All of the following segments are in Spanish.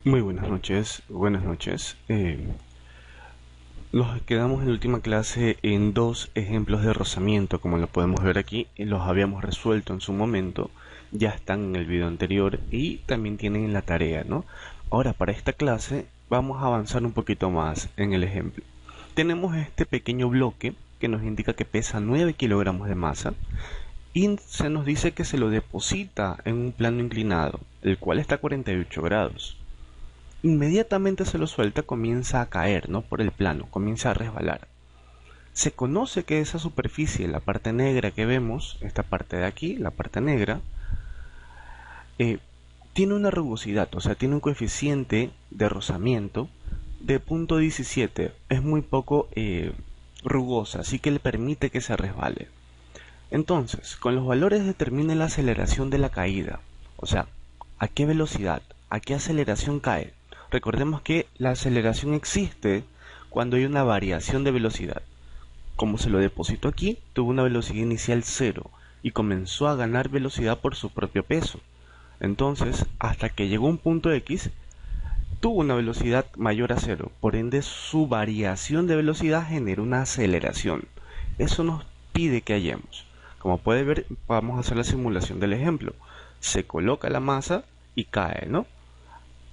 Muy buenas noches, buenas noches. Nos quedamos en la última clase en dos ejemplos de rozamiento, como lo podemos ver aquí, y los habíamos resuelto en su momento, ya están en el video anterior y también tienen la tarea, ¿no? Ahora, para esta clase vamos a avanzar un poquito más en el ejemplo. Tenemos este pequeño bloque que nos indica que pesa 9 kilogramos de masa y se nos dice que se lo deposita en un plano inclinado, el cual está a 48 grados. Inmediatamente se lo suelta, comienza a caer, ¿no? Por el plano, comienza a resbalar. Se conoce que esa superficie, la parte negra que vemos, esta parte de aquí, la parte negra, tiene una rugosidad, o sea, tiene un coeficiente de rozamiento de 0.17. Es muy poco rugosa, así que le permite que se resbale. Entonces, con los valores determina la aceleración de la caída, o sea, a qué velocidad, a qué aceleración cae. Recordemos que la aceleración existe cuando hay una variación de velocidad. Como se lo depositó aquí, tuvo una velocidad inicial 0 y comenzó a ganar velocidad por su propio peso. Entonces, hasta que llegó a un punto X, tuvo una velocidad mayor a 0. Por ende, su variación de velocidad genera una aceleración. Eso nos pide que hallemos. Como puede ver, vamos a hacer la simulación del ejemplo. Se coloca la masa y cae, ¿no?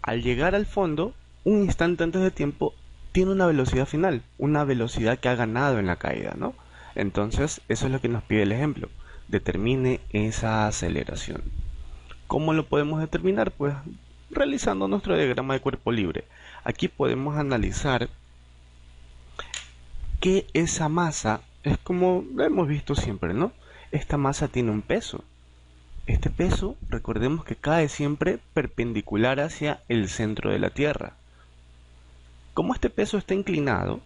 Al llegar al fondo, un instante antes de tiempo, tiene una velocidad final, una velocidad que ha ganado en la caída, ¿no? Entonces, eso es lo que nos pide el ejemplo. Determine esa aceleración. ¿Cómo lo podemos determinar? Pues realizando nuestro diagrama de cuerpo libre. Aquí podemos analizar que esa masa es como lo hemos visto siempre, ¿no? Esta masa tiene un peso. Este peso, recordemos que cae siempre perpendicular hacia el centro de la Tierra. Como este peso está inclinado,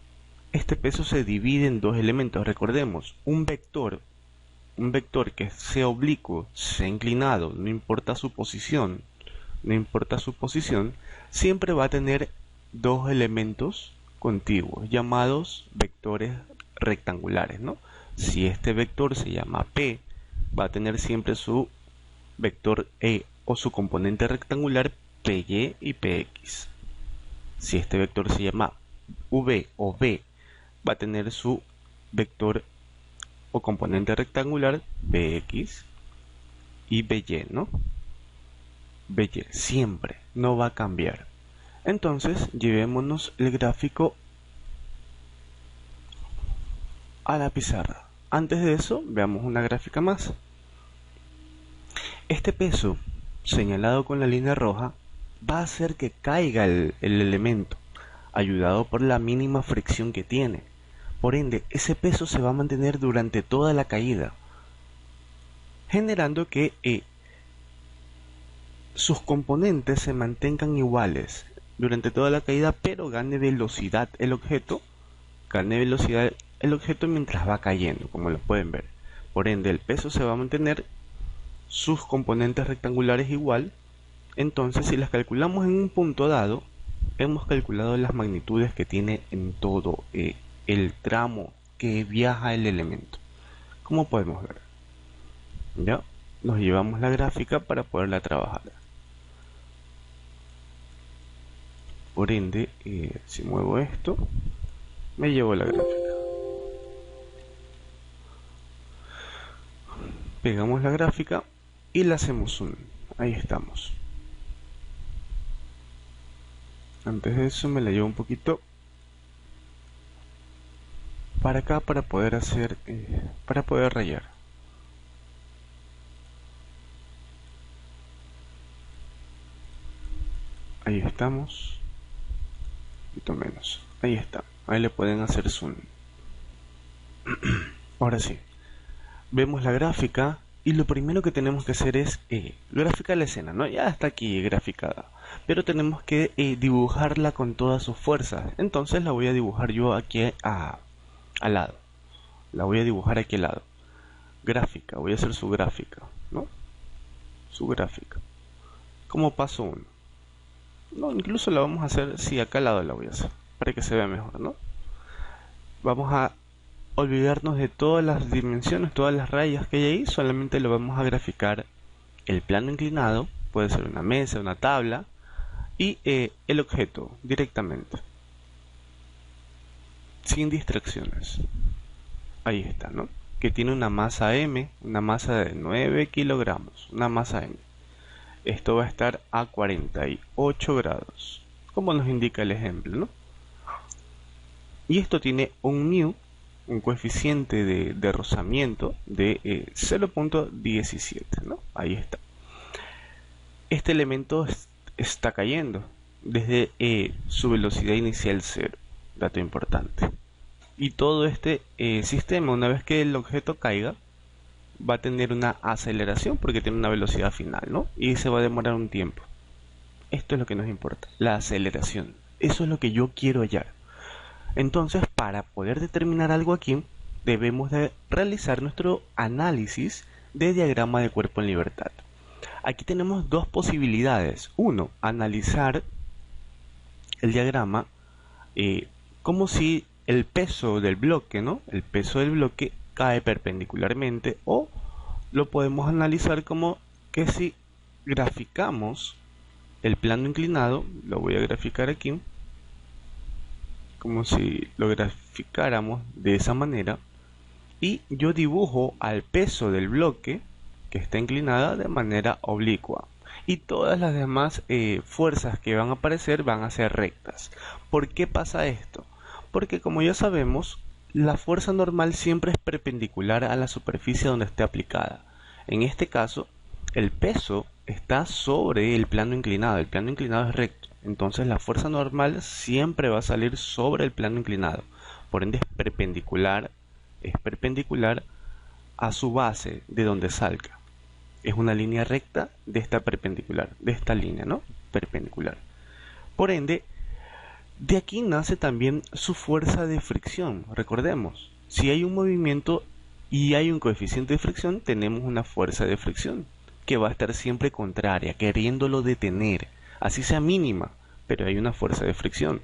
este peso se divide en dos elementos. Recordemos, un vector que sea oblicuo, sea inclinado, no importa su posición, siempre va a tener dos elementos contiguos, llamados vectores rectangulares, ¿no? Si este vector se llama P, va a tener siempre su vector E o su componente rectangular PY y PX. Si este vector se llama V o B, va a tener su vector o componente rectangular BX y BY, ¿no? BY siempre, no va a cambiar. Entonces, llevémonos el gráfico a la pizarra. Antes de eso, veamos una gráfica más. Este peso, señalado con la línea roja, va a hacer que caiga el elemento, ayudado por la mínima fricción que tiene. Por ende, ese peso se va a mantener durante toda la caída, generando que sus componentes se mantengan iguales durante toda la caída, pero gane velocidad el objeto, mientras va cayendo, como lo pueden ver. Por ende, el peso se va a mantener, sus componentes rectangulares igual. Entonces, si las calculamos en un punto dado, hemos calculado las magnitudes que tiene en todo el tramo que viaja el elemento. Como podemos ver, ya nos llevamos la gráfica para poderla trabajar. Por ende, si muevo esto, me llevo la gráfica. Pegamos la gráfica y la hacemos zoom. Ahí estamos. Antes de eso me la llevo un poquito para acá para poder hacer, para poder rayar. Ahí estamos. Un poquito menos. Ahí está. Ahí le pueden hacer zoom. Ahora sí. Vemos la gráfica y lo primero que tenemos que hacer es graficar la escena, ¿no? Ya está aquí graficada, pero tenemos que dibujarla con todas sus fuerzas. Entonces la voy a dibujar yo aquí al lado. La voy a dibujar aquí al lado. Gráfica, voy a hacer su gráfica, ¿no? Su gráfica. Como paso 1. No, incluso la vamos a hacer, sí, acá al lado la voy a hacer, para que se vea mejor, ¿no? Vamos a olvidarnos de todas las dimensiones, todas las rayas que hay ahí, solamente lo vamos a graficar el plano inclinado, puede ser una mesa, una tabla, y el objeto directamente, sin distracciones. Ahí está, ¿no? Que tiene una masa M, una masa de 9 kilogramos, una masa M. Esto va a estar a 48 grados, como nos indica el ejemplo, ¿no? Y esto tiene un μ, un coeficiente de rozamiento de 0.17, ¿no? Ahí está. Este elemento está cayendo desde su velocidad inicial 0, dato importante. Y todo este sistema, una vez que el objeto caiga, va a tener una aceleración porque tiene una velocidad final, ¿no? Y se va a demorar un tiempo. Esto es lo que nos importa, la aceleración. Eso es lo que yo quiero hallar. Entonces, para poder determinar algo aquí, debemos de realizar nuestro análisis de diagrama de cuerpo en libertad. Aquí tenemos dos posibilidades. Uno, analizar el diagrama como si el peso del bloque, ¿no? El peso del bloque cae perpendicularmente, o lo podemos analizar como que si graficamos el plano inclinado, lo voy a graficar aquí, como si lo graficáramos de esa manera, y yo dibujo al peso del bloque que está inclinada de manera oblicua, y todas las demás fuerzas que van a aparecer van a ser rectas. ¿Por qué pasa esto? Porque, como ya sabemos, la fuerza normal siempre es perpendicular a la superficie donde esté aplicada. En este caso, el peso está sobre el plano inclinado es recto, entonces la fuerza normal siempre va a salir sobre el plano inclinado, por ende es perpendicular a su base de donde salga. Es una línea recta de esta perpendicular, de esta línea, ¿no? Perpendicular. Por ende, de aquí nace también su fuerza de fricción. Recordemos, si hay un movimiento y hay un coeficiente de fricción, tenemos una fuerza de fricción que va a estar siempre contraria, queriéndolo detener, así sea mínima, pero hay una fuerza de fricción.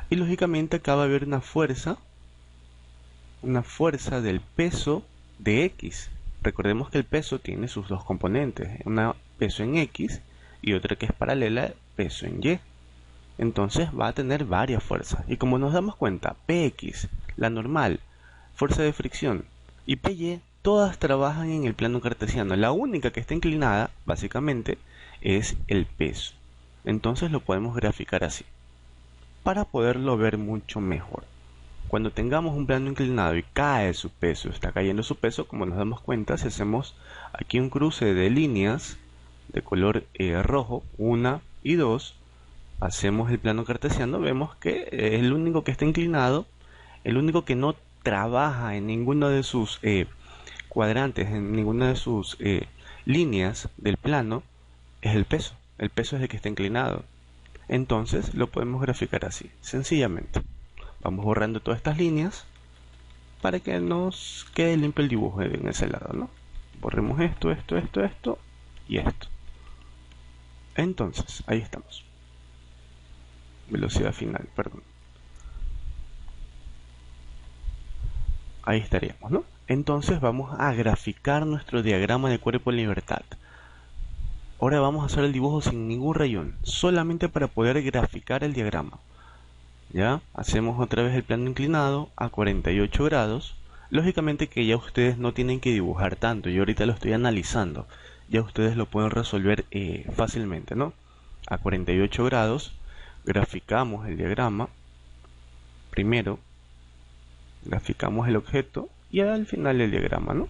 Y lógicamente acá va a haber una fuerza del peso de X. Recordemos que el peso tiene sus dos componentes, una peso en X y otra que es paralela, peso en Y. Entonces va a tener varias fuerzas, y como nos damos cuenta, Px, la normal, fuerza de fricción, y Py, todas trabajan en el plano cartesiano. La única que está inclinada, básicamente, es el peso. Entonces lo podemos graficar así, para poderlo ver mucho mejor. Cuando tengamos un plano inclinado y cae su peso, está cayendo su peso, como nos damos cuenta, si hacemos aquí un cruce de líneas de color rojo, 1 y 2, hacemos el plano cartesiano, vemos que el único que está inclinado, el único que no trabaja en ninguno de sus cuadrantes, en ninguna de sus líneas del plano, es el peso. El peso es el que está inclinado. Entonces lo podemos graficar así, sencillamente. Vamos borrando todas estas líneas para que nos quede limpio el dibujo en ese lado, ¿no? Borremos esto y esto. Entonces, ahí estamos. Velocidad final, perdón. Ahí estaríamos, ¿no? Entonces vamos a graficar nuestro diagrama de cuerpo en libertad. Ahora vamos a hacer el dibujo sin ningún rayón, solamente para poder graficar el diagrama. Ya, hacemos otra vez el plano inclinado a 48 grados. Lógicamente que ya ustedes no tienen que dibujar tanto, yo ahorita lo estoy analizando. Ya ustedes lo pueden resolver fácilmente, ¿no? A 48 grados. Graficamos el diagrama. Primero graficamos el objeto y al final el diagrama, ¿no?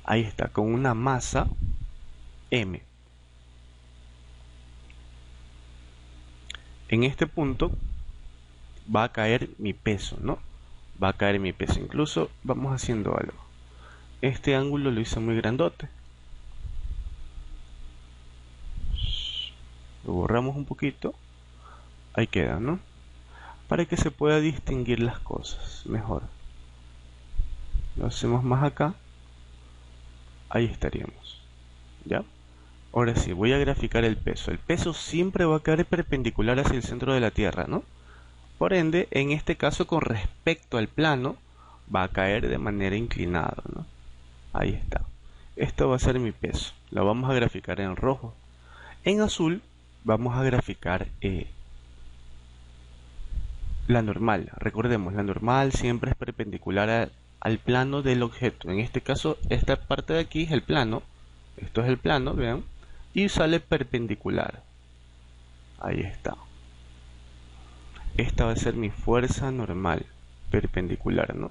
Ahí está, con una masa M. En este punto va a caer mi peso, ¿no? Va a caer mi peso. Incluso vamos haciendo algo. Este ángulo lo hice muy grandote. Lo borramos un poquito. Ahí queda, ¿no? Para que se pueda distinguir las cosas mejor. Lo hacemos más acá. Ahí estaríamos. ¿Ya? Ahora sí, voy a graficar el peso. El peso siempre va a caer perpendicular hacia el centro de la Tierra, ¿no? Por ende, en este caso, con respecto al plano, va a caer de manera inclinada, ¿no? Ahí está. Esto va a ser mi peso. Lo vamos a graficar en rojo. En azul vamos a graficar la normal. Recordemos, la normal siempre es perpendicular al plano del objeto. En este caso, esta parte de aquí es el plano. Esto es el plano, vean. Y sale perpendicular. Ahí está. Esta va a ser mi fuerza normal, perpendicular, ¿no?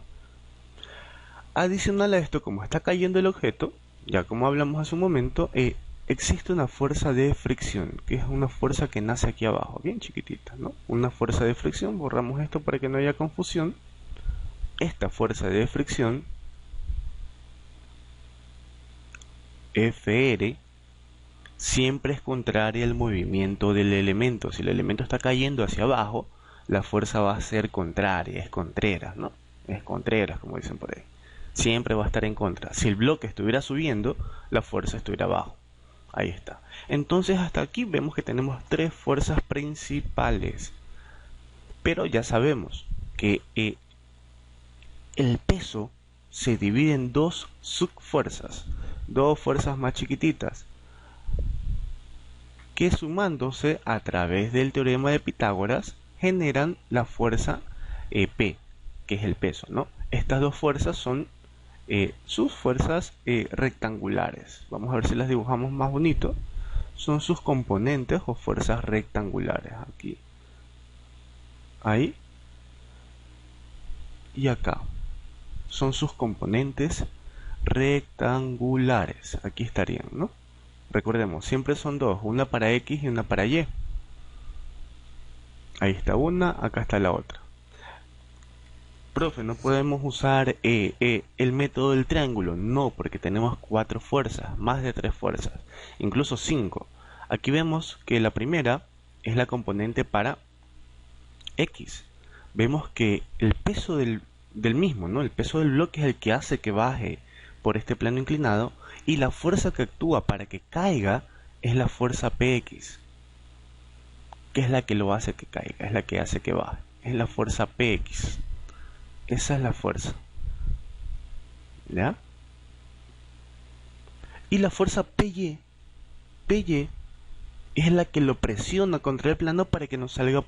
Adicional a esto, como está cayendo el objeto, ya como hablamos hace un momento, existe una fuerza de fricción, que es una fuerza que nace aquí abajo, bien chiquitita, ¿no? Una fuerza de fricción, borramos esto para que no haya confusión. Esta fuerza de fricción, Fr, siempre es contraria al movimiento del elemento. Si el elemento está cayendo hacia abajo, la fuerza va a ser contraria, es contreras, ¿no? Es contreras, como dicen por ahí. Siempre va a estar en contra. Si el bloque estuviera subiendo, la fuerza estuviera abajo. Ahí está. Entonces hasta aquí vemos que tenemos tres fuerzas principales. Pero ya sabemos que el peso se divide en dos subfuerzas, dos fuerzas más chiquititas, que sumándose a través del teorema de Pitágoras generan la fuerza P, que es el peso, ¿no? Estas dos fuerzas son sus fuerzas rectangulares. Vamos a ver si las dibujamos más bonito. Son sus componentes o fuerzas rectangulares. Aquí, ahí y acá. Son sus componentes rectangulares. Aquí estarían, ¿no? Recordemos, siempre son dos, una para X y una para Y. Ahí está una, acá está la otra. Profe, no podemos usar el método del triángulo. No, porque tenemos cuatro fuerzas, más de tres fuerzas, incluso cinco. Aquí vemos que la primera es la componente para X. Vemos que el peso del mismo, ¿no? El peso del bloque es el que hace que baje por este plano inclinado, y la fuerza que actúa para que caiga es la fuerza Px, que es la que lo hace que caiga, es la que hace que baje, es la fuerza Px. Esa es la fuerza, ¿ya? Y la fuerza Py es la que lo presiona contra el plano para que no salga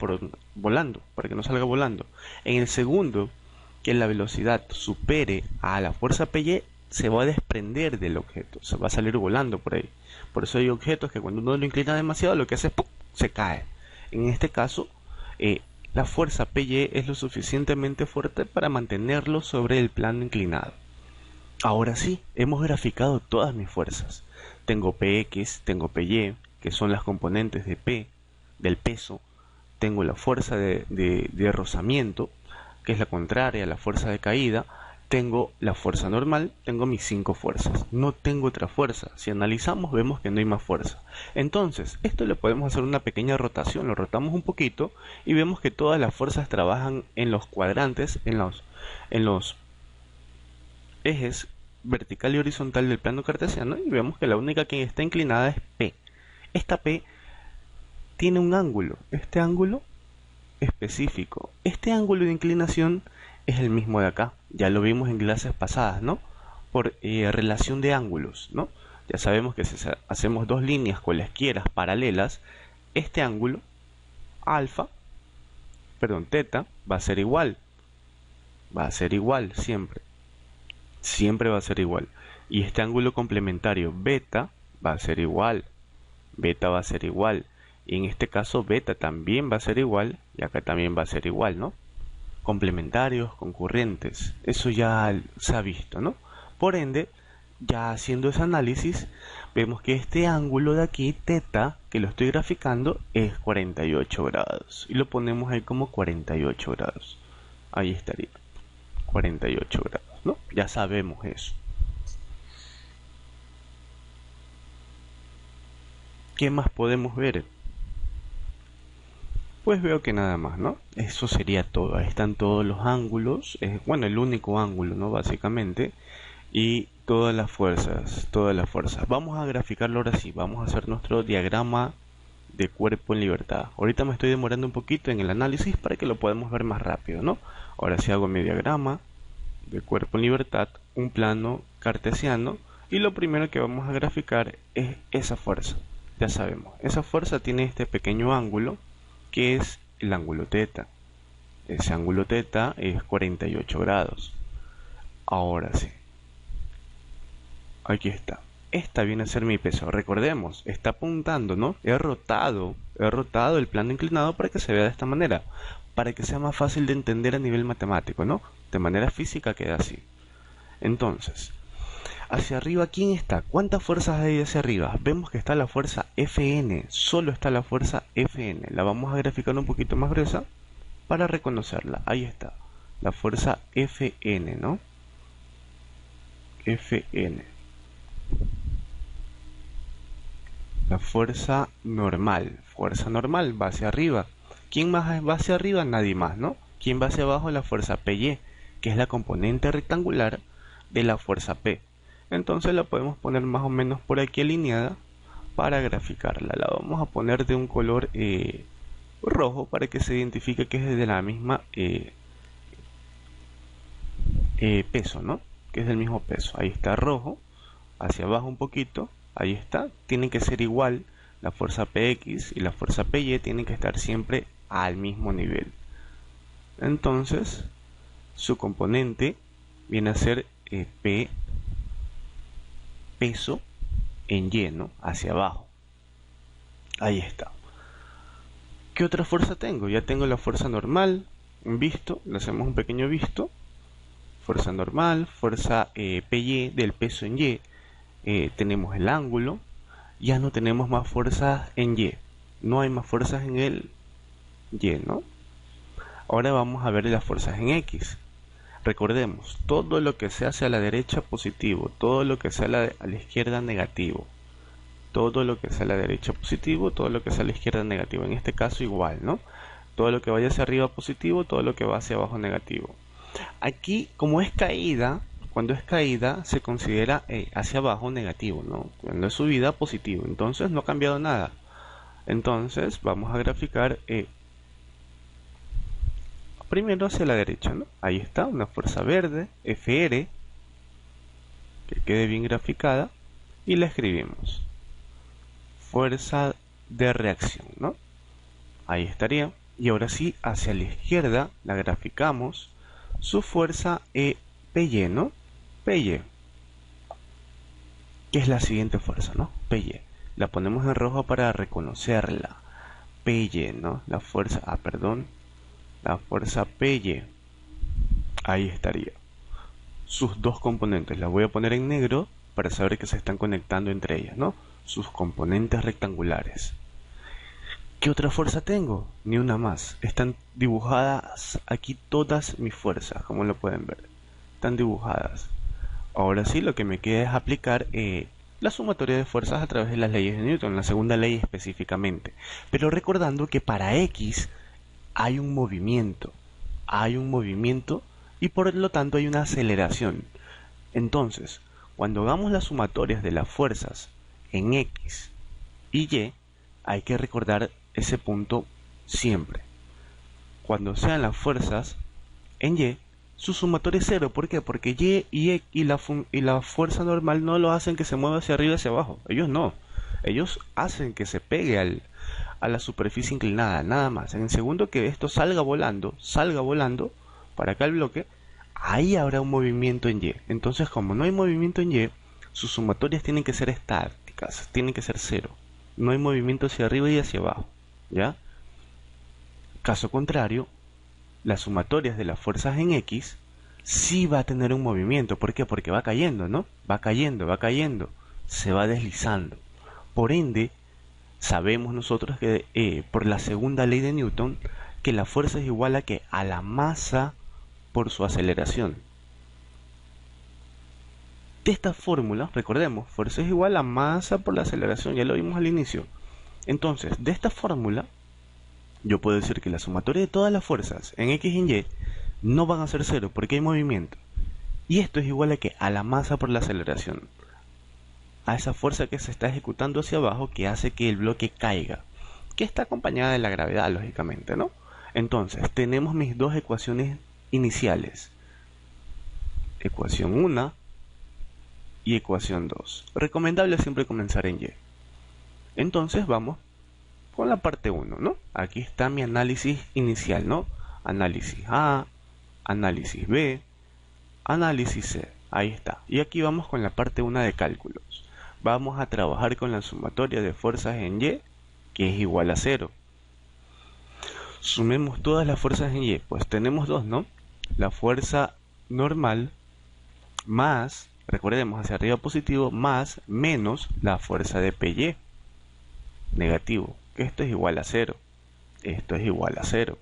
volando, para que no salga volando. En el segundo, que la velocidad supere a la fuerza Py, se va a desprender del objeto, se va a salir volando por ahí. Por eso hay objetos que cuando uno lo inclina demasiado, lo que hace es ¡pum!, se cae. En este caso, la fuerza Py es lo suficientemente fuerte para mantenerlo sobre el plano inclinado. Ahora sí, hemos graficado todas mis fuerzas. Tengo Px, tengo Py, que son las componentes de P, del peso. Tengo la fuerza de rozamiento, que es la contraria a la fuerza de caída. Tengo la fuerza normal, tengo mis cinco fuerzas. No tengo otra fuerza. Si analizamos, vemos que no hay más fuerza. Entonces, esto le podemos hacer una pequeña rotación. Lo rotamos un poquito y vemos que todas las fuerzas trabajan en los cuadrantes, en los ejes vertical y horizontal del plano cartesiano, y vemos que la única que está inclinada es P. Esta P tiene un ángulo, este ángulo específico. Este ángulo de inclinación es el mismo de acá. Ya lo vimos en clases pasadas, ¿no? Por relación de ángulos, ¿no? Ya sabemos que si hacemos dos líneas cualesquiera paralelas, este ángulo, teta, va a ser igual. Va a ser igual siempre. Siempre va a ser igual. Y este ángulo complementario, beta, va a ser igual. Beta va a ser igual. Y en este caso, beta también va a ser igual. Y acá también va a ser igual, ¿no? Complementarios, concurrentes. Eso ya se ha visto, ¿no? Por ende, ya haciendo ese análisis, vemos que este ángulo de aquí, teta, que lo estoy graficando, es 48 grados. Y lo ponemos ahí como 48 grados. Ahí estaría. 48 grados, ¿no? Ya sabemos eso. ¿Qué más podemos ver? Pues veo que nada más, ¿no? Eso sería todo. Ahí están todos los ángulos. Bueno, el único ángulo, ¿no? Básicamente. Y todas las fuerzas, todas las fuerzas. Vamos a graficarlo ahora sí. Vamos a hacer nuestro diagrama de cuerpo en libertad. Ahorita me estoy demorando un poquito en el análisis para que lo podamos ver más rápido, ¿no? Ahora sí hago mi diagrama de cuerpo en libertad, un plano cartesiano, y lo primero que vamos a graficar es esa fuerza, ya sabemos, esa fuerza tiene este pequeño ángulo que es el ángulo teta. Ese ángulo teta es 48 grados. Ahora sí, aquí está. Esta viene a ser mi peso. Recordemos, está apuntando, ¿no? He rotado el plano inclinado para que se vea de esta manera, para que sea más fácil de entender a nivel matemático, ¿no? De manera física queda así. Entonces, hacia arriba, ¿quién está? ¿Cuántas fuerzas hay hacia arriba? Vemos que está la fuerza Fn, solo está la fuerza Fn. La vamos a graficar un poquito más gruesa para reconocerla. Ahí está, la fuerza Fn, ¿no? Fn. La fuerza normal va hacia arriba. ¿Quién más va hacia arriba? Nadie más, ¿no? ¿Quién va hacia abajo? La fuerza Py, que es la componente rectangular de la fuerza P. Entonces la podemos poner más o menos por aquí alineada para graficarla. La vamos a poner de un color rojo para que se identifique que es de la misma peso, ¿no? Que es del mismo peso. Ahí está rojo, hacia abajo un poquito. Ahí está, tienen que ser igual, la fuerza Px y la fuerza Py tienen que estar siempre al mismo nivel. Entonces, su componente viene a ser P peso en Y, ¿no? Hacia abajo. Ahí está. ¿Qué otra fuerza tengo? Ya tengo la fuerza normal, un visto, le hacemos un pequeño visto. Fuerza normal, fuerza Py del peso en Y. Tenemos el ángulo, ya no tenemos más fuerzas en Y, no hay más fuerzas en el Y, ¿no? Ahora vamos a ver las fuerzas en X. Recordemos, todo lo que sea hacia la derecha positivo, todo lo que sea a la izquierda negativo, todo lo que sea a la derecha positivo, todo lo que sea a la izquierda negativo, en este caso igual, ¿no? Todo lo que vaya hacia arriba positivo, todo lo que va hacia abajo negativo. Aquí, como es caída, cuando es caída se considera hacia abajo negativo, ¿no? Cuando es subida positivo, entonces no ha cambiado nada. Entonces vamos a graficar primero hacia la derecha, ¿no? Ahí está, una fuerza verde, Fr, que quede bien graficada, y la escribimos. Fuerza de reacción, ¿no? Ahí estaría. Y ahora sí, hacia la izquierda la graficamos, su fuerza Py, ¿no? Py, que es la siguiente fuerza, ¿no? Py. La ponemos en rojo para reconocerla. Py, ¿no? La fuerza, la fuerza Py. Ahí estaría. Sus dos componentes, las voy a poner en negro para saber que se están conectando entre ellas, ¿no? Sus componentes rectangulares. ¿Qué otra fuerza tengo? Ni una más. Están dibujadas aquí todas mis fuerzas, como lo pueden ver. Están dibujadas. Ahora sí, lo que me queda es aplicar la sumatoria de fuerzas a través de las leyes de Newton, la segunda ley específicamente. Pero recordando que para X hay un movimiento y por lo tanto hay una aceleración. Entonces, cuando hagamos las sumatorias de las fuerzas en X y Y, hay que recordar ese punto siempre. Cuando sean las fuerzas en Y, su sumatoria es cero. ¿Por qué? Porque y la fuerza normal no lo hacen que se mueva hacia arriba y hacia abajo. Ellos no. Ellos hacen que se pegue a la superficie inclinada, nada más. En el segundo que esto salga volando para acá el bloque, ahí habrá un movimiento en Y. Entonces, como no hay movimiento en Y, sus sumatorias tienen que ser estáticas, tienen que ser cero. No hay movimiento hacia arriba y hacia abajo, ¿ya? Caso contrario, las sumatorias de las fuerzas en X sí va a tener un movimiento. ¿Por qué? Porque va cayendo, ¿no? Va cayendo, se va deslizando. Por ende, sabemos nosotros que por la segunda ley de Newton, que la fuerza es igual a la masa por su aceleración. De esta fórmula, recordemos, fuerza es igual a masa por la aceleración, ya lo vimos al inicio. Entonces, de esta fórmula, yo puedo decir que la sumatoria de todas las fuerzas en X y en Y no van a ser cero porque hay movimiento. Y esto es igual a la masa por la aceleración. A esa fuerza que se está ejecutando hacia abajo que hace que el bloque caiga. Que está acompañada de la gravedad, lógicamente, ¿no? Entonces, tenemos mis dos ecuaciones iniciales. Ecuación 1 y ecuación 2. Recomendable siempre comenzar en Y. Entonces vamos con la parte 1, ¿no? Aquí está mi análisis inicial, ¿no? Análisis A, análisis B, análisis C. Ahí está. Y aquí vamos con la parte 1 de cálculos. Vamos a trabajar con la sumatoria de fuerzas en Y, que es igual a 0. Sumemos todas las fuerzas en Y. Pues tenemos dos, ¿no? La fuerza normal más, recordemos, hacia arriba positivo, más menos la fuerza de PY negativo, que esto es igual a 0. Esto es igual a 0.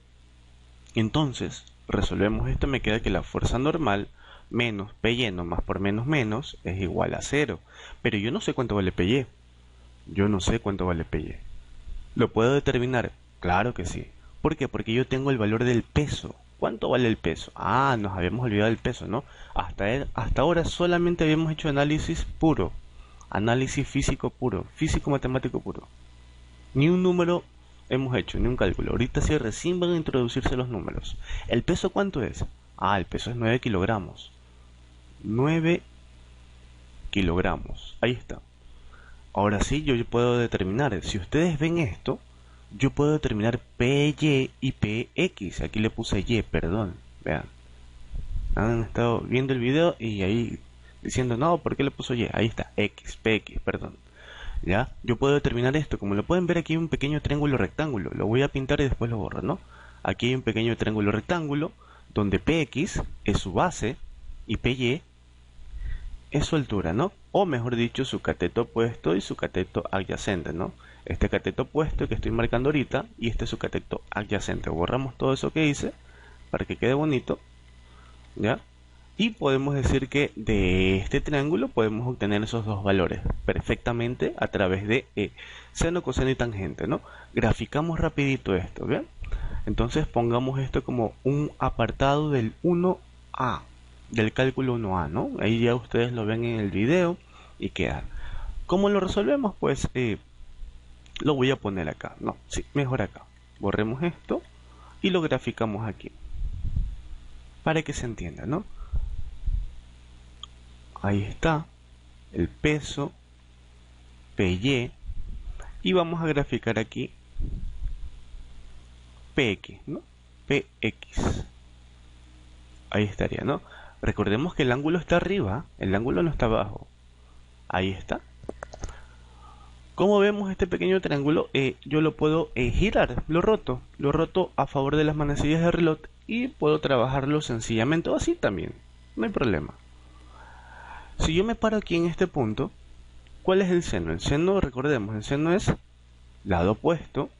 Entonces, resolvemos esto, me queda que la fuerza normal menos PY, no más por menos menos, es igual a 0. Pero yo no sé cuánto vale PY. Yo no sé cuánto vale PY. ¿Lo puedo determinar? Claro que sí. ¿Por qué? Porque yo tengo el valor del peso. ¿Cuánto vale el peso? Ah, nos habíamos olvidado del peso, ¿no? Hasta ahora solamente habíamos hecho análisis puro. Análisis físico puro. Físico-matemático puro. Ni un número hemos hecho, ni un cálculo. Ahorita sí recién van a introducirse los números. ¿El peso cuánto es? Ah, el peso es 9 kilogramos. 9 kilogramos. Ahí está. Ahora sí, yo puedo determinar. Si ustedes ven esto, yo puedo determinar PY y PX. Aquí le puse Y, perdón. Vean. Han estado viendo el video y ahí diciendo, no, ¿por qué le puso Y? Ahí está, X, PX, perdón. ¿Ya? Yo puedo determinar esto. Como lo pueden ver, aquí hay un pequeño triángulo rectángulo. Lo voy a pintar y después lo borro, ¿no? Aquí hay un pequeño triángulo rectángulo donde PX es su base y PY es su altura, ¿no? O mejor dicho, su cateto opuesto y su cateto adyacente, ¿no? Este cateto opuesto que estoy marcando ahorita y este es su cateto adyacente. Borramos todo eso que hice para que quede bonito, ¿ya? Y podemos decir que de este triángulo podemos obtener esos dos valores perfectamente a través de seno, coseno y tangente, ¿no? Graficamos rapidito esto, ¿bien? Entonces pongamos esto como un apartado del 1A, del cálculo 1A, ¿no? Ahí ya ustedes lo ven en el video y queda. ¿Cómo lo resolvemos? Pues lo voy a poner acá. No, sí, mejor acá. Borremos esto y lo graficamos aquí. Para que se entienda, ¿no? Ahí está el peso PY y vamos a graficar aquí PX, ¿no? PX. Ahí estaría, ¿no? Recordemos que el ángulo está arriba, el ángulo no está abajo. Ahí está. Como vemos este pequeño triángulo, yo lo puedo girar, lo roto a favor de las manecillas del reloj y puedo trabajarlo sencillamente o así también, no hay problema. Si yo me paro aquí en este punto, ¿cuál es el seno? El seno, recordemos, el seno es lado opuesto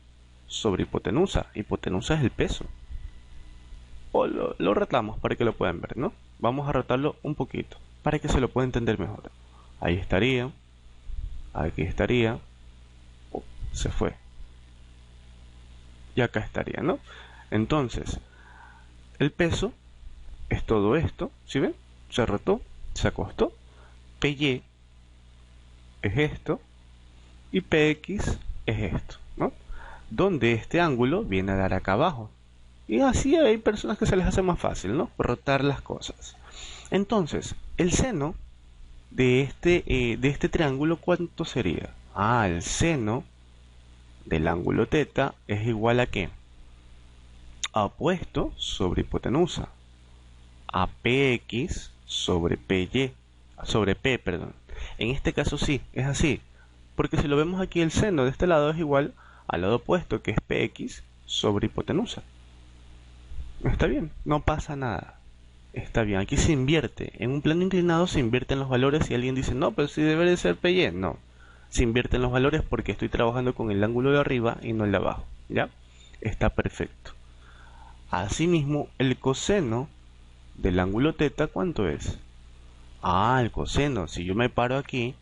sobre hipotenusa. Hipotenusa es el peso. O lo rotamos para que lo puedan ver, ¿no? Vamos a rotarlo un poquito para que se lo pueda entender mejor. Ahí estaría. Aquí estaría. Oh, se fue. Y acá estaría, ¿no? Entonces, el peso es todo esto. ¿Sí ven? Se rotó, se acostó. PY es esto. Y PX es esto, ¿no? Donde este ángulo viene a dar acá abajo. Y así hay personas que se les hace más fácil, ¿no? Rotar las cosas. Entonces, el seno de este triángulo, ¿cuánto sería? Ah, el seno del ángulo θ es igual a ¿qué? A opuesto sobre hipotenusa. A PX sobre PY. Sobre P, perdón. En este caso sí, es así. Porque si lo vemos aquí, el seno de este lado es igual al lado opuesto, que es PX sobre hipotenusa. Está bien, no pasa nada. Está bien, aquí se invierte. En un plano inclinado se invierten los valores y alguien dice, no, pero si debe de ser PY. No, se invierten los valores porque estoy trabajando con el ángulo de arriba y no el de abajo. ¿Ya? Está perfecto. Asimismo, el coseno del ángulo θ, ¿cuánto es? Ah, el coseno. Si yo me paro aquí,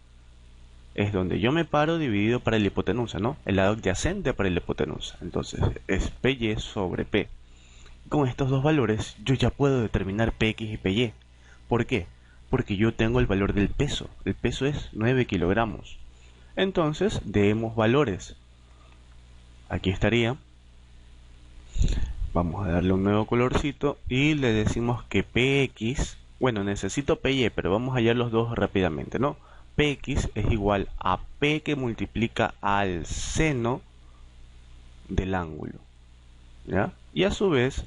es donde yo me paro dividido para la hipotenusa, ¿no? El lado adyacente para la hipotenusa. Entonces, es PY sobre P. Con estos dos valores yo ya puedo determinar PX y PY. ¿Por qué? Porque yo tengo el valor del peso. El peso es 9 kilogramos. Entonces, demos valores. Aquí estaría. Vamos a darle un nuevo colorcito y le decimos que PX, bueno, necesito PY, pero vamos a hallar los dos rápidamente, ¿no? Px es igual a P que multiplica al seno del ángulo, ¿ya? Y a su vez,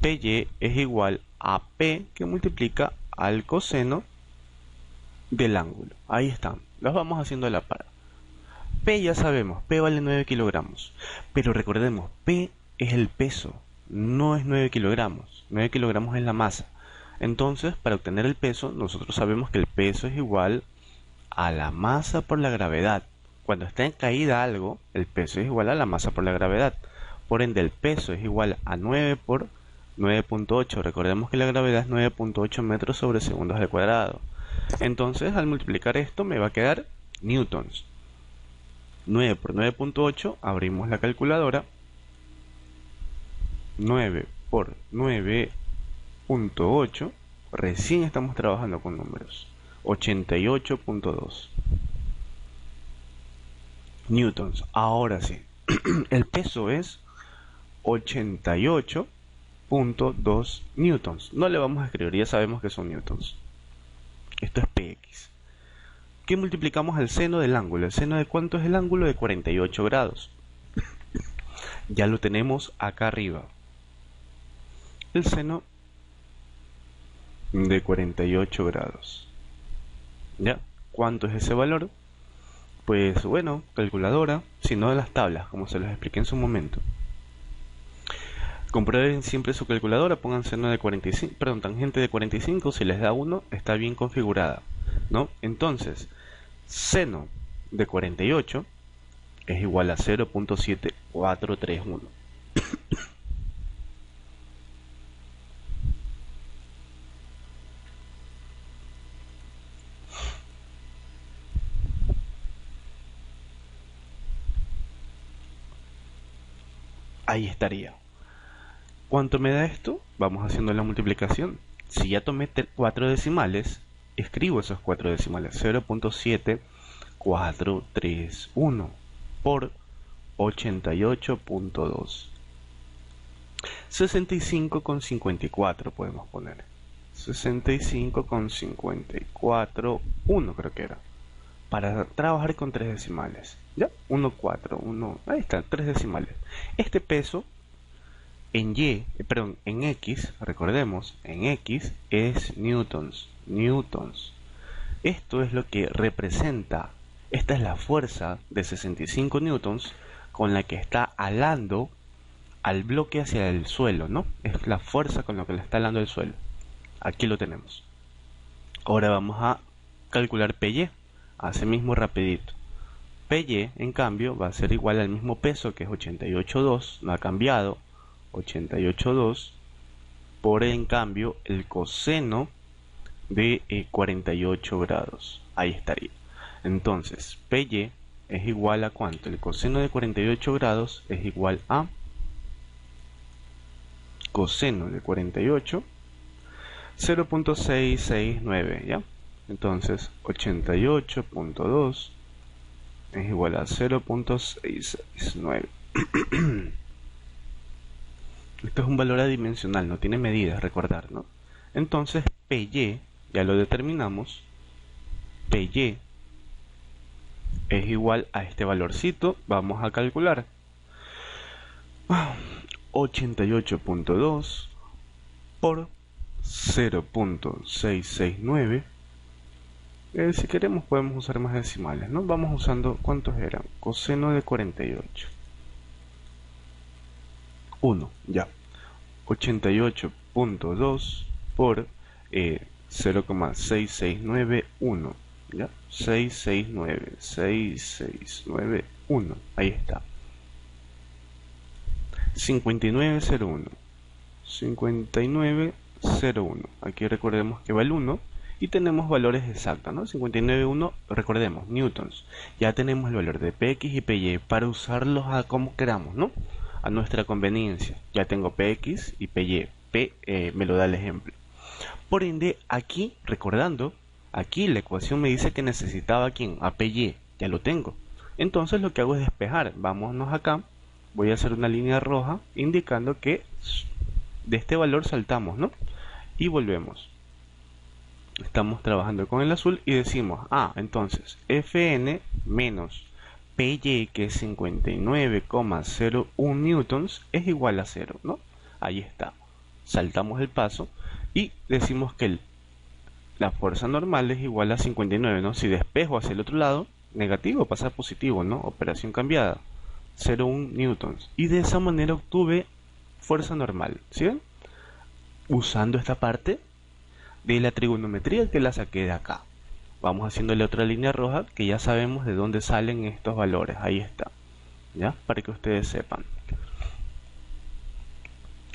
Py es igual a P que multiplica al coseno del ángulo. Ahí están, los vamos haciendo a la par. P ya sabemos, P vale 9 kilogramos, pero recordemos, P es el peso, no es 9 kilogramos, 9 kilogramos es la masa. Entonces, para obtener el peso, nosotros sabemos que el peso es igual a la masa por la gravedad. Cuando está en caída algo, el peso es igual a la masa por la gravedad. Por ende, el peso es igual a 9 por 9.8. Recordemos que la gravedad es 9.8 metros sobre segundos al cuadrado. Entonces, al multiplicar esto, me va a quedar newtons. 9 por 9.8, abrimos la calculadora. 9 por 9.8, recién estamos trabajando con números. 88.2 newtons. Ahora sí, el peso es 88.2 newtons. No le vamos a escribir, ya sabemos que son newtons. Esto es px. ¿Qué multiplicamos al seno del ángulo? ¿El seno de cuánto es el ángulo? De 48 grados. Ya lo tenemos acá arriba. El seno de 48 grados. ¿Ya? ¿Cuánto es ese valor? Pues bueno, calculadora, si no de las tablas, como se los expliqué en su momento. Comprueben siempre su calculadora, pongan seno de 45, perdón, tangente de 45, si les da 1, está bien configurada, ¿no? Entonces, seno de 48 es igual a 0.7431. Ahí estaría. ¿Cuánto me da esto? Vamos haciendo la multiplicación. Si ya tomé 4 decimales, escribo esos 4 decimales. 0.7431 por 88.2. 65,54 podemos poner. 65,54, 1 creo que era. Para trabajar con 3 decimales. ¿Ya? 1, 4, 1. Ahí están, 3 decimales. Este peso en en X, recordemos, en X es newtons. Newtons. Esto es lo que representa. Esta es la fuerza de 65 newtons con la que está alando al bloque hacia el suelo, ¿no? Es la fuerza con la que le está alando el suelo. Aquí lo tenemos. Ahora vamos a calcular Py. Así mismo rapidito. Py, en cambio, va a ser igual al mismo peso, que es 88.2, no ha cambiado, 88.2, por en cambio el coseno de 48 grados. Ahí estaría. Entonces, Py es igual a ¿cuánto? El coseno de 48 grados es igual a coseno de 48, 0.669, ¿ya? Entonces, 88.2 es igual a 0.669. Esto es un valor adimensional, no tiene medidas, recordar, ¿no? Entonces, Py, ya lo determinamos, Py es igual a este valorcito. Vamos a calcular 88.2 por 0.669. Si queremos podemos usar más decimales, ¿no? Vamos usando, ¿cuántos eran? Coseno de 48. 1, ya. 88.2 por 0,6691, ¿ya? 669, ahí está. 5901. 5901. Aquí recordemos que va el 1. Y tenemos valores exactos, ¿no? 59.1, recordemos, newtons. Ya tenemos el valor de Px y Py para usarlos a como queramos, ¿no? A nuestra conveniencia. Ya tengo Px y Py. Me lo da el ejemplo. Por ende, aquí, recordando, aquí la ecuación me dice que necesitaba ¿quién? A Py. Ya lo tengo. Entonces lo que hago es despejar. Vámonos acá. Voy a hacer una línea roja indicando que de este valor saltamos, ¿no? Y volvemos. Estamos trabajando con el azul y decimos, entonces Fn menos Py, que es 59,01 newtons, es igual a 0, ¿no? Ahí está. Saltamos el paso y decimos que la fuerza normal es igual a 59, ¿no? Si despejo hacia el otro lado, negativo pasa a positivo, ¿no? Operación cambiada. 0,1 newtons. Y de esa manera obtuve fuerza normal, ¿sí ven? Usando esta parte de la trigonometría que la saqué de acá. Vamos haciéndole otra línea roja que ya sabemos de dónde salen estos valores. Ahí está, ¿ya? Para que ustedes sepan.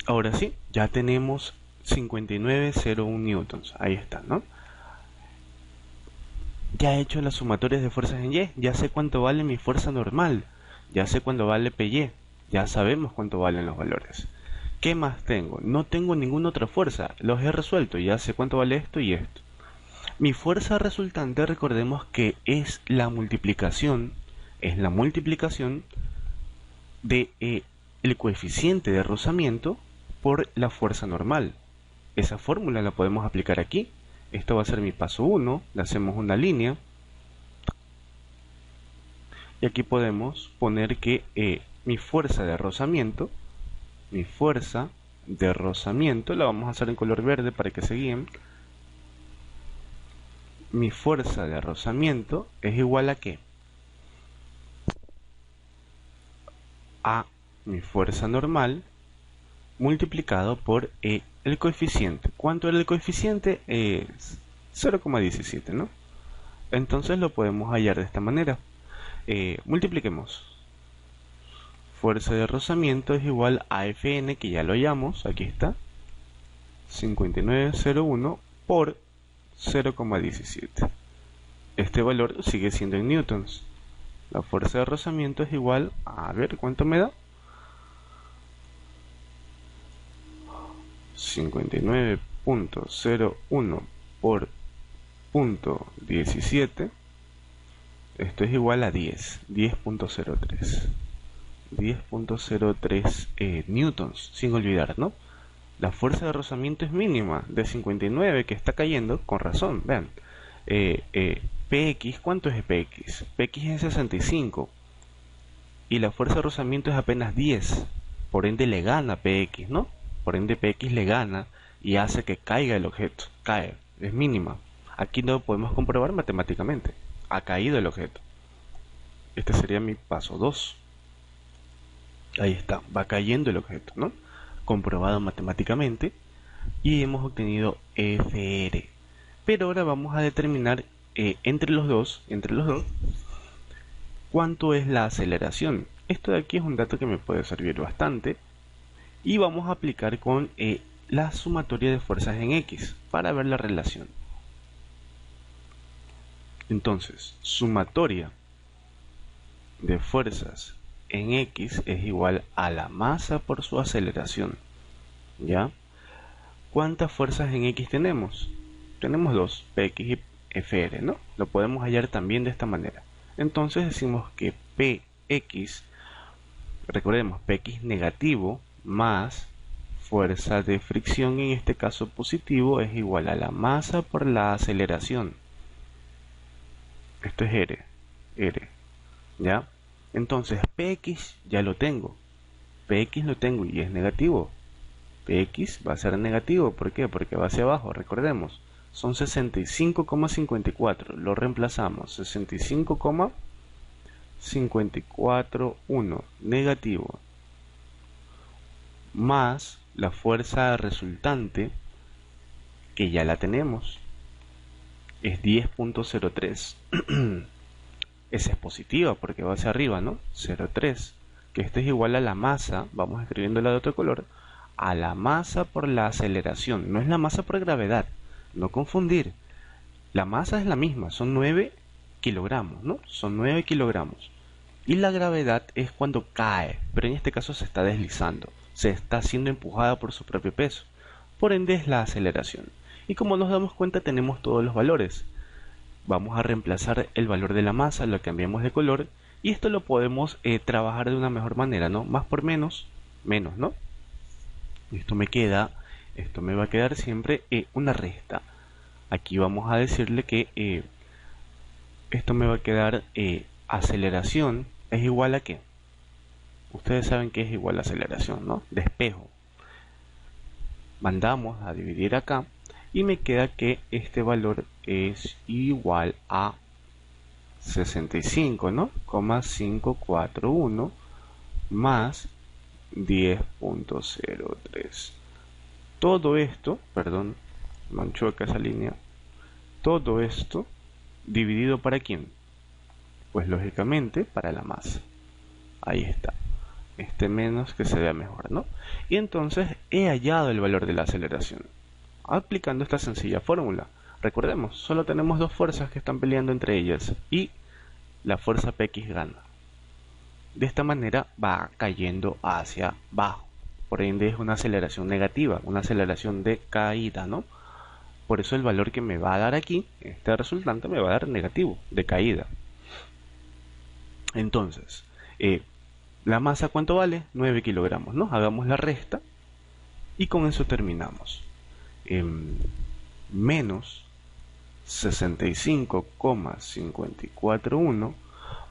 Ahora sí, ya tenemos 59,01 newtons. Ahí está, ¿no? Ya he hecho las sumatorias de fuerzas en Y. Ya sé cuánto vale mi fuerza normal. Ya sé cuánto vale PY. Ya sabemos cuánto valen los valores. ¿Qué más tengo? No tengo ninguna otra fuerza. Los he resuelto. Ya sé cuánto vale esto y esto. Mi fuerza resultante, recordemos que es la multiplicación. Es la multiplicación de el coeficiente de rozamiento por la fuerza normal. Esa fórmula la podemos aplicar aquí. Esto va a ser mi paso 1. Le hacemos una línea. Y aquí podemos poner que mi fuerza de rozamiento, la vamos a hacer en color verde para que se guíen. Mi fuerza de rozamiento es igual a ¿qué? A mi fuerza normal multiplicado por el coeficiente. ¿Cuánto era el coeficiente? Es 0,17, ¿no? Entonces lo podemos hallar de esta manera. Multipliquemos. Fuerza de rozamiento es igual a Fn, que ya lo hallamos, aquí está, 59,01 por 0,17. Este valor sigue siendo en newtons. La fuerza de rozamiento es igual a ver, ¿cuánto me da? 59,01 por 0,17. Esto es igual a 10.03. 10.03 newtons, sin olvidar, ¿no? La fuerza de rozamiento es mínima, de 59, que está cayendo, con razón, vean. Px, ¿cuánto es Px? Px es 65 y la fuerza de rozamiento es apenas 10, por ende le gana Px, ¿no? Por ende Px le gana y hace que caiga el objeto, cae, es mínima. Aquí no lo podemos comprobar matemáticamente, ha caído el objeto. Este sería mi paso 2. Ahí está, va cayendo el objeto, ¿no? Comprobado matemáticamente y hemos obtenido Fr. Pero ahora vamos a determinar entre los dos, cuánto es la aceleración. Esto de aquí es un dato que me puede servir bastante y vamos a aplicar con la sumatoria de fuerzas en X para ver la relación. Entonces, sumatoria de fuerzas en X es igual a la masa por su aceleración. ¿Ya? ¿Cuántas fuerzas en X tenemos? Tenemos dos, Px y Fr, ¿no? Lo podemos hallar también de esta manera. Entonces decimos que Px, recordemos, Px negativo más fuerza de fricción, en este caso positivo, es igual a la masa por la aceleración. Esto es R, ¿ya? Entonces Px ya lo tengo. Px lo tengo y es negativo. Px va a ser negativo. ¿Por qué? Porque va hacia abajo. Recordemos. Son 65,54. Lo reemplazamos. 65,541 negativo. Más la fuerza resultante, que ya la tenemos. Es 10.03. Esa es positiva porque va hacia arriba, ¿no? 0,3. Que esto es igual a la masa, vamos escribiéndola de otro color, a la masa por la aceleración. No es la masa por gravedad, no confundir. La masa es la misma, son 9 kilogramos, ¿no? Son 9 kilogramos. Y la gravedad es cuando cae, pero en este caso se está deslizando, se está siendo empujada por su propio peso. Por ende es la aceleración. Y como nos damos cuenta tenemos todos los valores. Vamos a reemplazar el valor de la masa, lo cambiamos de color y esto lo podemos trabajar de una mejor manera, ¿no? Más por menos, menos, ¿no? Esto me va a quedar siempre una resta. Aquí vamos a decirle que esto me va a quedar aceleración es igual a ¿qué? Ustedes saben que es igual a aceleración, ¿no? Despejo. Mandamos a dividir acá y me queda que este valor es igual a 65, ¿no? 541 más 10.03. Todo esto, perdón, manchó acá esa línea. Todo esto dividido ¿para quién? Pues lógicamente para la masa. Ahí está. Este menos que se vea mejor, ¿no? Y entonces he hallado el valor de la aceleración aplicando esta sencilla fórmula. Recordemos, solo tenemos dos fuerzas que están peleando entre ellas y la fuerza Px gana. De esta manera va cayendo hacia abajo. Por ende es una aceleración negativa, una aceleración de caída, ¿no? Por eso el valor que me va a dar aquí, este resultante me va a dar negativo, de caída. Entonces, la masa ¿cuánto vale? 9 kilogramos, ¿no? Hagamos la resta y con eso terminamos. Menos 65,541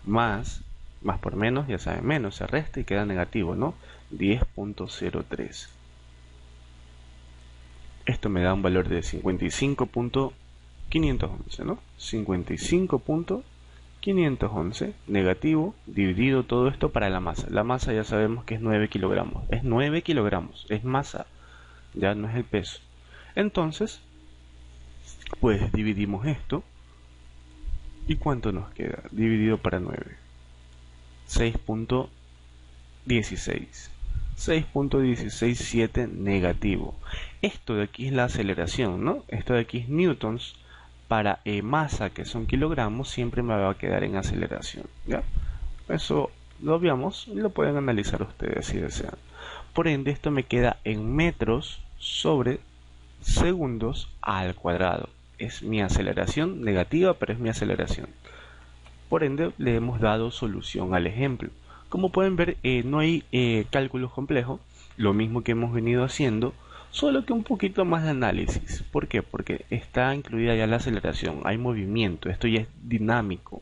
más por menos, ya saben, menos se resta y queda negativo, ¿no? 10.03. Esto me da un valor de 55.511, ¿no? 55.511 negativo dividido todo esto para la masa. La masa ya sabemos que es 9 kilogramos. Es 9 kilogramos, es masa, ya no es el peso. Entonces, pues dividimos esto. ¿Y cuánto nos queda? Dividido para 9. 6.16. 6.167 negativo. Esto de aquí es la aceleración, ¿no? Esto de aquí es newtons. Para masa, que son kilogramos, siempre me va a quedar en aceleración, ¿ya? Eso lo veamos y lo pueden analizar ustedes si desean. Por ende, esto me queda en metros sobre segundos al cuadrado. Es mi aceleración negativa, pero es mi aceleración. Por ende, le hemos dado solución al ejemplo. Como pueden ver, no hay cálculos complejos, lo mismo que hemos venido haciendo, solo que un poquito más de análisis. ¿Por qué? Porque está incluida ya la aceleración, hay movimiento, esto ya es dinámico.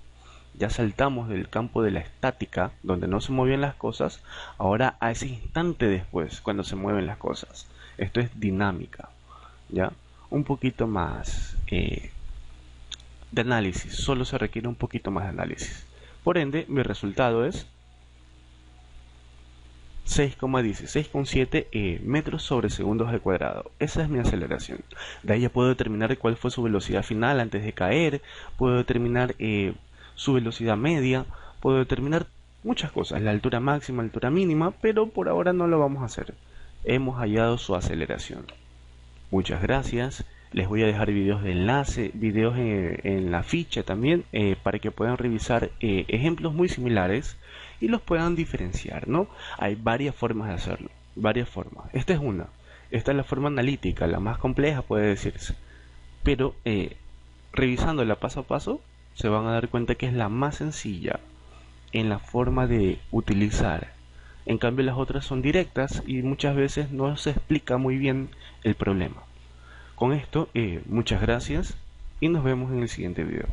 Ya saltamos del campo de la estática, donde no se movían las cosas, ahora a ese instante después, cuando se mueven las cosas. Esto es dinámica, ¿ya? Un poquito más de análisis, solo se requiere un poquito más de análisis. Por ende, mi resultado es 6,16,7 metros sobre segundos al cuadrado. Esa es mi aceleración. De ahí ya puedo determinar cuál fue su velocidad final antes de caer, puedo determinar su velocidad media, puedo determinar muchas cosas, la altura máxima, altura mínima, pero por ahora no lo vamos a hacer. Hemos hallado su aceleración. Muchas gracias. Les voy a dejar videos de enlace, videos en la ficha también, para que puedan revisar ejemplos muy similares y los puedan diferenciar, ¿no? Hay varias formas de hacerlo, varias formas. Esta es una. Esta es la forma analítica, la más compleja puede decirse. Pero revisándola paso a paso, se van a dar cuenta que es la más sencilla en la forma de utilizar. En cambio las otras son directas y muchas veces no se explica muy bien el problema. Con esto, muchas gracias y nos vemos en el siguiente video.